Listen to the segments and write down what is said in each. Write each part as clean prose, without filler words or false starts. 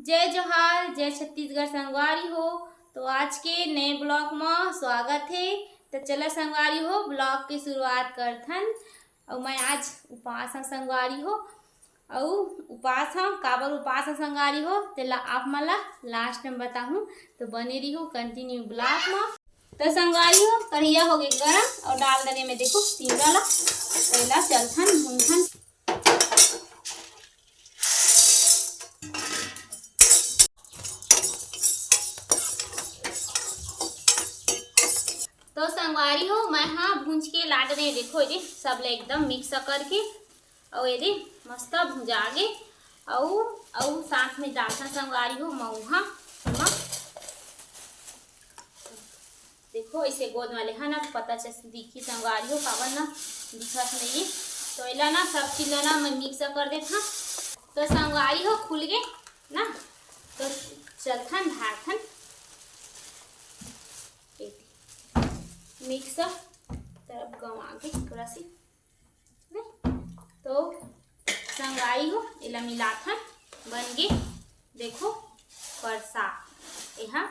जय जोहार, जय छत्तीसगढ़ संगवारी हो। तो आज के नए ब्लॉग में स्वागत है। तो चलो संगवारी हो, ब्लॉग की शुरुआत करथन। और मैं आज उपास हाँ संगवारी हो, और उपास हाँ काबर उपास हाँ संगवारी हो तेला आप मला लास्ट में बताहूँ। तो बने रही हो कंटिन्यू ब्लॉग में। तो संगवारी हो, कढ़िया हो गई गरम और डाल देने में देखो तिवरा ला पहला चलथन भूनथन। तो संगवारी हो मैं हाँ भूंज के लाट रहे देखो ये सब ले एकदम मिक्स करके और ये मस्त भुजा गे और साथ में डालता संगवारी हो मऊहा देखो इसे गोद वाले है ना पता चल दिखी संगवारी हो कावन ना दिखत नहीं। तो इला ना सब चीज ना मैं मिक्स कर देता। तो संगवारी हो खुल गए ना, तो चलथन ढारथन मिक्स तरफ गवा के थोड़ा सी तो संगवारी हो इला मिलाथन बन गए देखो प्रसाद। यहाँ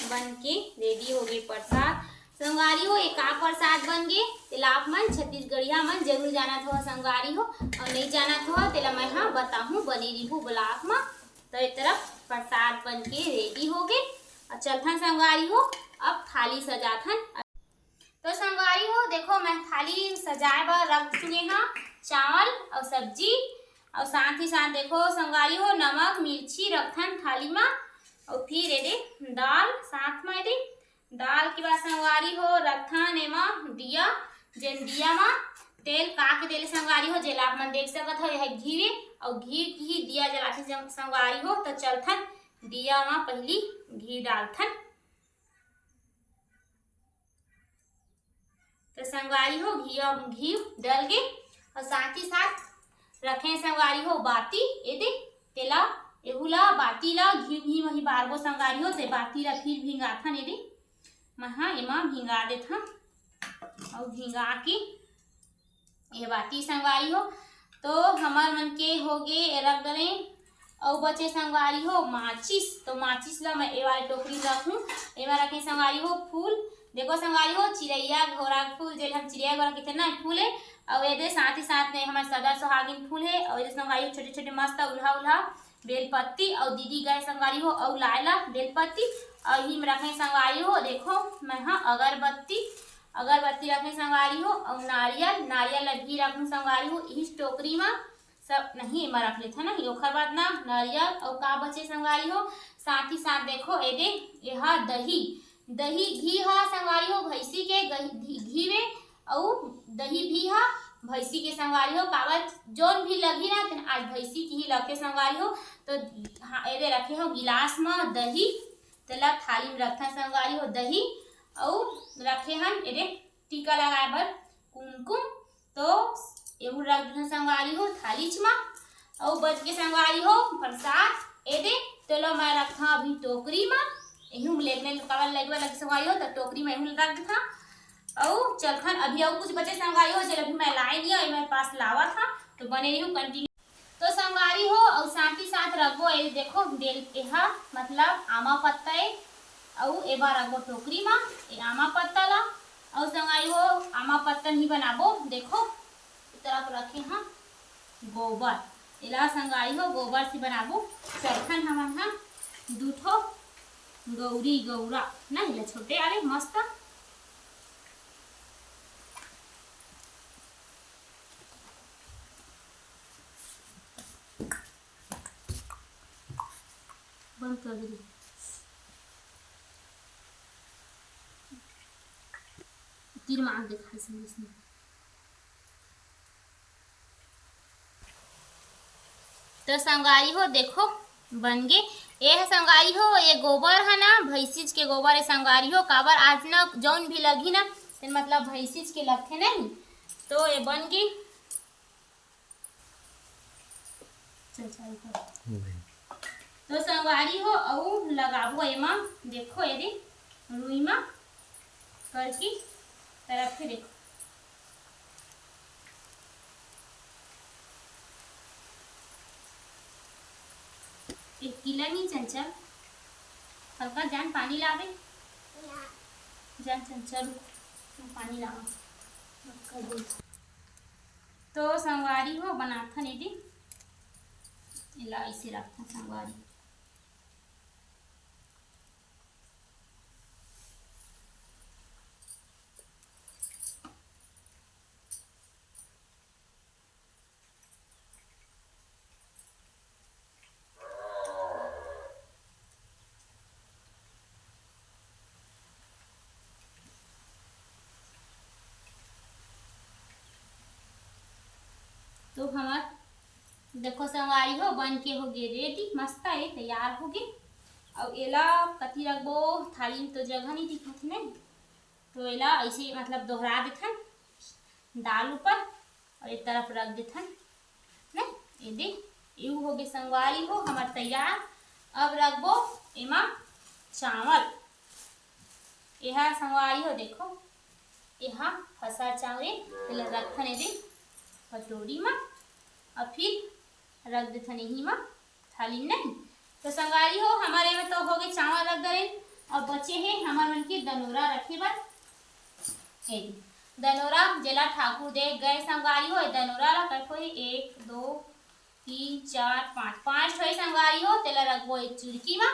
बन के रेडी हो गए प्रसाद संगवारी हो। एक प्रसाद बन गए तेला आप मन छत्तीसगढ़िया मन जरूर जाना था संगवारी हो, और नहीं जाना था तेला मैं हाँ बताहूँ बनी रही हूँ ब्लॉग में। तो एक तरफ प्रसाद बन के रेडी हो गए और चलथन संगवारी हो अब थाली सजाथन। तो संगवारी हो देखो मैं थाली सजाए बर रख चुके हाँ चावल और सब्जी, और साथ ही साथ देखो संगवारी हो नमक मिर्ची रखथन थाली में, और फिर ये दाल साथ में ये दाल के बाद संगवारी हो रखथन एमा दिया जेन दिया में तेल का के देले संगवारी हो जेला आप मन देख सकत हो। यह घी और घी ही दिया जलाथे संगवारी हो। तो चलथन दिया में पहली घी डालथन। तो संगवारी हो घी डल गए और साथ ही साथ रखे संगवारी हो बाती ये तेला एहुला बाती ला घी वही बारगो संगवारी हो ते बाती ला फिर भिंगाथन ये महा एमा भिंगा देथन और भिंगा के ये बाती संगवारी हो। तो हमार मन के हो गए रख गए और बचे संगवारी हो माचिस। तो माचिस ला मैं ये वाले टोकरी रखूँ एमा रखे संगवारी हो फूल देखो संगवारी हो चिड़ैया घोड़ा फूल जेल हम चिड़ैया घोड़ा कितना फूल है, और ये साथ ही साथ में हमारे सदा सुहागिन फूल है, और ये संगवारी छोटे छोटे मस्त उल्हा उल्हा बेलपत्ती और दीदी गए संगवारी हो और लायला बेलपत्ती और ही में रखे संगवारी हो। देखो मैं हाँ अगरबत्ती रखे संगवारी हो और नारियल भी रखूँ संगवारी हो इस टोकरी में सब नहीं मैं रख लेते ना। ओखर बाद ना नारियल और का बचे संगवारी हो साथ ही साथ देखो ये यह दही घी हा संगवारी हो भैंसी के घी में और दही भी हा भैंसी के संगवारी हो काबर जोन भी लगी ना आज भैंसी की ही लगे संगवारी हो। तो हाँ ये रखे हो गिलास में दही तेला थाली में रखा संगवारी हो दही और रखे हन ये टीका लगाए बर कुमकुम। तो ये रख देना संगवारी हो थाली में और बच के संगवारी हो प्रसाद ये तेलो मैं रखा अभी टोकरी में एहू लेने कावल लगवा लगे संगवारी हो तो टोकरी में एहू रख था। और चलखन अभी और कुछ बचे संगवारी हो जब अभी मैं लाई नहीं और मेरे पास लावा था तो बने रही हूँ कंटिन्यू। तो संगवारी हो और साथ ही साथ रखो ये देखो बेल एहा मतलब आमा पत्ता है और एक बार रखो टोकरी में ये आमा पत्ता ला और संगवारी हो आमा पत्ता नहीं बनाबो देखो इस तरफ रखे हाँ गोबर इला संगवारी हो गोबर से बनाबो। चलखन हम हाँ दूठो गौरी गौरा ना हिला छोटे आले मस्त बंद कर दे तीर मार दिखाई से इसमें। तो संगवारी हो देखो बन गए ये संगवारी हो ये गोबर है ना भैंसीज के गोबर है संगवारी हो काबर आज ना जौन भी लगी ना तो मतलब भैंसीज के लगते नहीं। तो ये बन गई तो संगवारी हो और लगाबो एमा देखो ये रुई में करके तरफ से देखो एक किला नहीं चंचल, हल्का जान पानी लावे, जान चंचल पानी लावा। तो संगवारी हो बनाथन यदि इला ऐसे रखथन संगवारी। तो हमार देखो संगवारी हो बन के हो गए रेडी, मस्त है तैयार हो गए। और एला कथी रखबो थाली में तो जगह नहीं दिखत ने, तो एला ऐसे मतलब दोहरा देथन दाल ऊपर और एक तरफ रख देथन ने। ये देख यू हो गए संगवारी हो हमार तैयार। अब रखबो एमा चावल, यह संगवारी हो देखो यहाँ फसा चावरे एला रखथन ये कटोरी में और फिर रख देथन यही में थाली में नहीं। तो संगवारी हो हमारे में तो हो गए चावल रख दे और बचे हैं हमारे मन के दनोरा रखे बर। दनोरा जेला ठाकुर देख गए संगवारी हो दनोरा ला कटो 1 2 3 4 5 5 ठोई संगवारी हो तेला रखबो एक चुड़की में।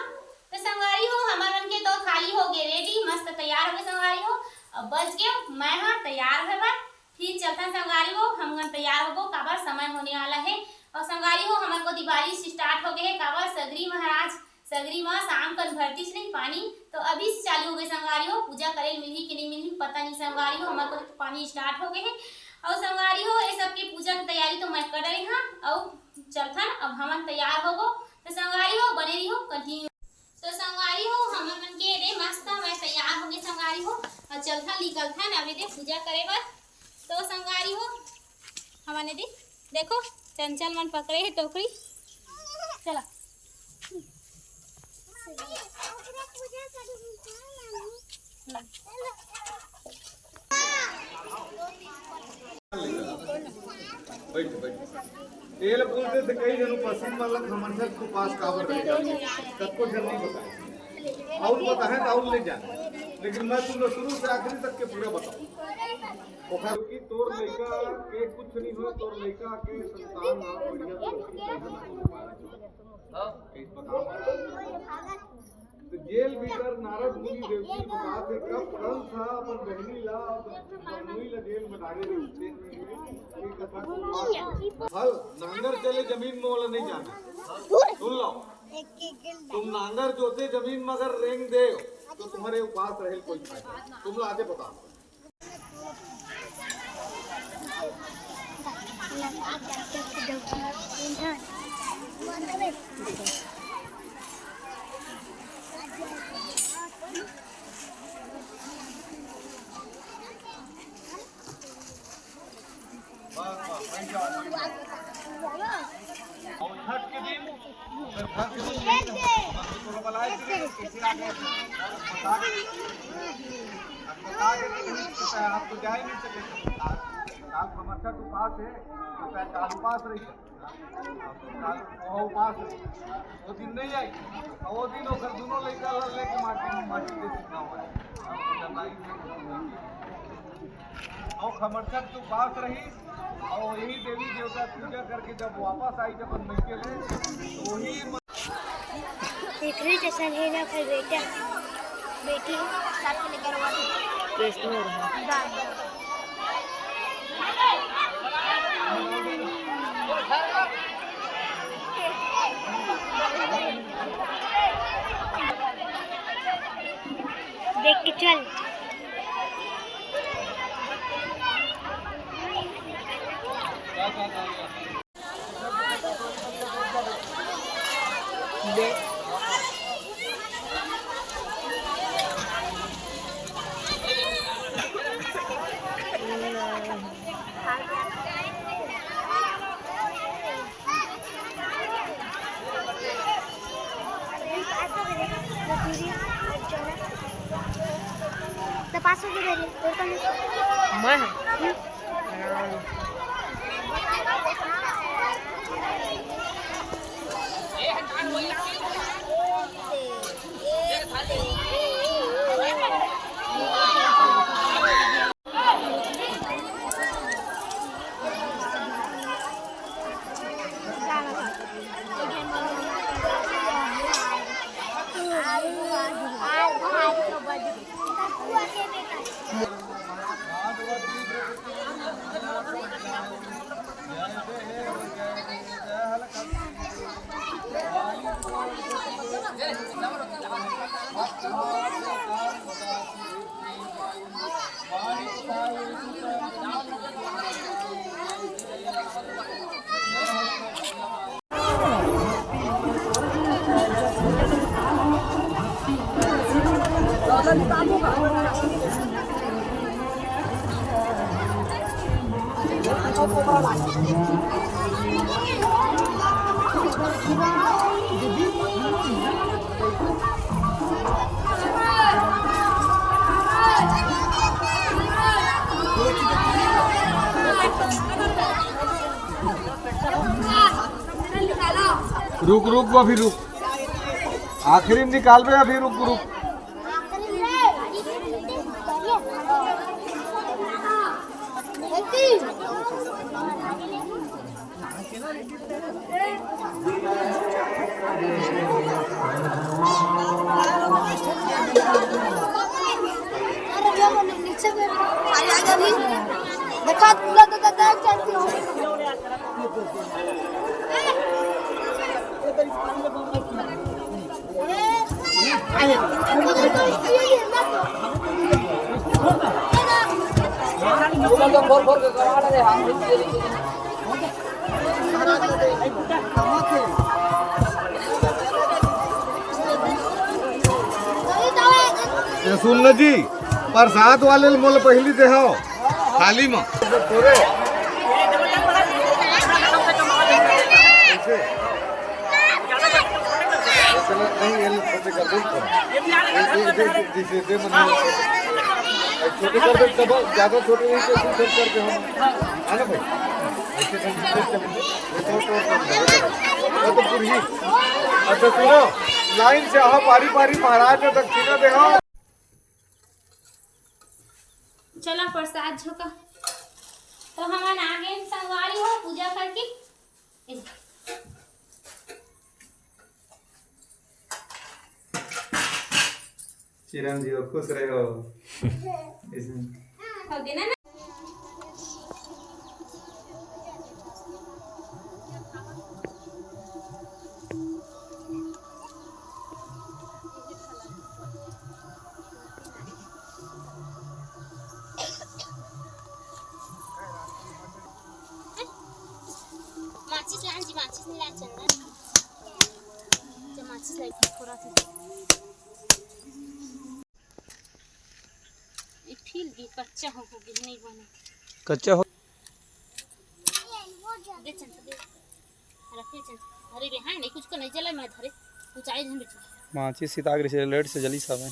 तो संगवारी हो हमारे मन के दो थाली हो गए रेडी, मस्त तैयार हो गए संगवारी हो। अब बच गए मैं हाँ तैयार है बार, फिर चलता संगवारी हो हम तैयार हो काबर समय होने वाला है। और संगवारी हो हमारे को दिवाली स्टार्ट हो गए है काबर सगरी महाराज सगरी माँ शाम कल भरती नहीं पानी, तो अभी से चालू हो गए संगवारी हो। पूजा करे मिली कि नहीं मिली पता नहीं संगवारी हो, हमारे को पानी स्टार्ट हो गए है। और संगवारी हो ये सब की पूजा की तैयारी तो मैं कर रही हाँ। और चलथन अब हम तैयार हो गो, तो संगवारी हो बने रही हो कंटिन्यू। तो संगवारी हो हमारे मन के रे मस्त मैं तैयार हो गए संगवारी हो और चलथन निकलथन अभी दे पूजा करे बर। तो संगवारी हो हमारे दी देखो चंचल मन पकड़े है टोकरी, चला बैठ बैठ ये लोग बोलते थे कई जनों पसंद वाला समर्थक को पास काबर रह जाए सबको जल्दी नहीं बताए और बताए तो और ले जाए, लेकिन मैं तुम शुरू से आखिरी तक के पूरा बताऊं। क्योंकि तोर लड़का के कुछ नहीं हो, तोर लड़का के संतान ना बढ़िया तो जेल भीतर नारद मुनि देवती बता थे कब कल था अपन बहनी ला बहनी ला जेल में डाले रहे ये कथा हल नांगर चले जमीन में वाला नहीं जाना। सुन लो तुम नांगर जोते जमीन में अगर रेंग दे तो तुम्हारे उपास रहे कोई फायदा। तुम लो आगे बता छठ के दिन आप तो जा ही नहीं सके काल समर्था उपास है तो काल उपास रही उपास वो दिन नहीं आई वो दिन होकर दोनों लड़का लेके माटी के सीखना हुआ और समर्थक तो पास रही और यही देवी देवता पूजा करके जब वापस आई जब मिलके ले तो वही स्टेशन है ना फिर बेटा बेटी साथ में लेकर देख के चल पास हो गए मैं रुक रुक वो अभी रुक, आखिरी में निकाल बे, अभी रुक रुक। देखा चलती हो ये सुन लो जी, प्रसाद वाले मोल पहली दे हो थाली में पूरे छोटे कर दे, तब ज्यादा छोटे नहीं तो करके हम है ना भाई, ऐसे तो पूरी। अच्छा सुनो, लाइन से आओ, पारी पारी महाराज ने दक्षिणा दे हो। चला प्रसाद झोंका तो हमारे आगे संगवारी हो पूजा करके। चिरंजीव खुश रहो। हो देना ना। माचिस लान जी, माचिस नहीं लान चंदन जब माचिस लाई थोड़ा सा ये फील भी कच्चा हो गया, नहीं बने कच्चा हो दे चंद दे रखे चंद। अरे रे हां नहीं कुछ को नहीं जला, मैं धरे ऊंचाई झन बेटी माची सीताग्र से लेट से जली सब है।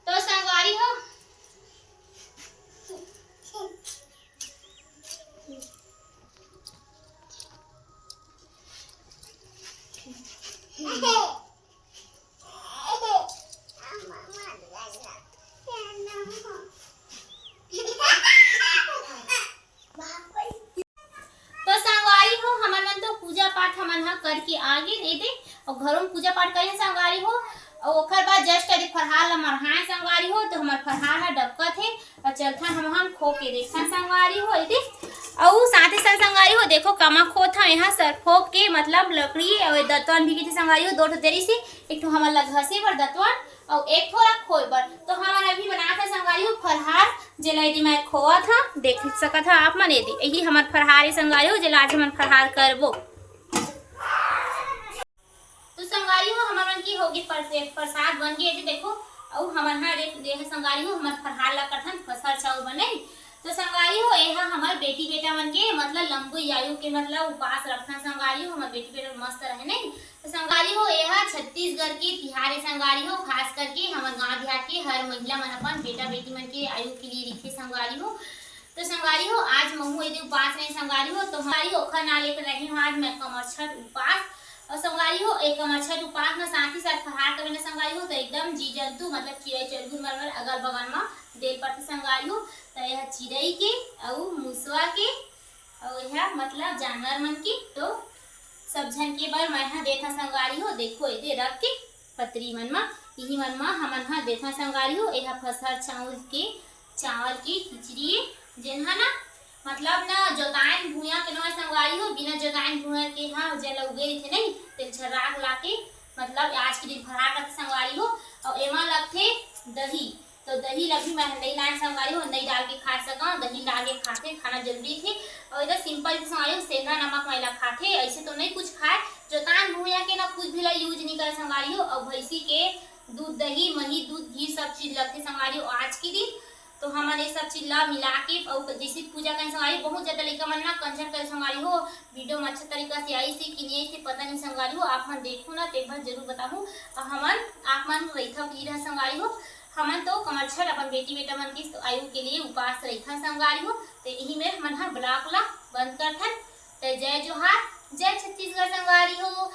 तो संगवारी हो पूजा पाठ हमन ह करके आगे दे दे और घरों में पूजा पाठ करें संगवारी हो। और ओखर बाद जस्ट अभी फरहार ला मरहाए संगवारी हो, तो हमार फरहार ह डबका थे और चलथन हम खो के देखथन संगवारी हो। इते और साथ ही साथ संगवारी हो देखो कमा खोथ ह यहाँ सर फोक के मतलब लकड़ी और दतवन भी की संगवारी हो। दो ठो देरी से एक ठो हमन ला घसे बर दतवन और एक ठो रख खोए बर। तो हमन अभी बनात जेला यदि मैं खोआ था देख सकत था आप मन यदि यही हमार फरहार संगवारी हो जेला आज हमन फरहार करबो। तो संगवारी हो हमन मन की होगी प्रसाद बन गई यदि देखो और हमन हा देख संगवारी हो हमर फरहार ला करथन फसर चाउर बने। तो संगवारी हो एहा हमार बेटी बेटा मन के मतलब लंबी आयु के मतलब उपास रखना संगवारी हो हमार बेटी बेटा मस्त रहे नहीं। तो संगवारी हो यह छत्तीसगढ़ के तिहार संगवारी हो खास करके हमारे गांव देहात के हर महिला मन अपन बेटा बेटी मन के आयु के लिए लिखे संगवारी हो। तो संगवारी हो आज महू यदि उपास नहीं संगवारी हो तो हमारी ओखर ना लेकर रही हूँ आज मैं कमरछठ उपास। और संगवारी हो एक कमरछठ उपास में साथ ही साथ फरहार करने संगवारी हो तो एकदम जी जंतु मतलब चिड़ै चरगुर मरमर अगल बगल में देल पड़ते संगवारी हो। तो यह चिड़ै के और मुसवा के और यह मतलब जानवर मन की तो सब झन के बर मैं हा देखा संगवारी हो देखो ये रख के पतरी मन मा यही मन मा हमन हा देखा संगवारी हो यह फसर चावल की खिचड़ी जेनहा ना मतलब ना जोताइन भुइया के नवा संगवारी हो बिना जोताइन भुइया के हा जल उगे थे नहीं तेल छराग लाके मतलब आज के दिन फरहार करके संगवारी हो। और एमा लगथे दही तो दही लगी मैं नहीं लाइन संगवारी हो नहीं डाल के खा सका दही डाल के खाते खाना जरूरी थे। और इधर सिंपल संगवारी हो सेंधा नमक मैला खाते ऐसे तो नहीं कुछ खाए जोतान भुइया के ना कुछ भी ला यूज नहीं करे संगवारी हो। और भैंसी के दूध दही मही दूध घी सब चीज लगते संगवारी हो आज के दिन। तो हमन ये सब चीज ला मिला के और जैसे पूजा करें संगवारी बहुत ज्यादा लड़का मन ना कंजर करे संगवारी हो वीडियो में अच्छा तरीका से आई से कि नहीं से पता नहीं संगवारी हो आप मन देखो ना तो एक बार जरूर बताऊँ। और हमन आप मन रहीथा की रह संगवारी हो हमन तो कमरछठ अपन बेटी बेटा मन की आयु के लिए उपास रहीथा संगवारी हो। तो यही में हमन हा ब्लॉग ला बंद करथन। तो जय जोहार जय छत्तीसगढ़ संगवारी हो।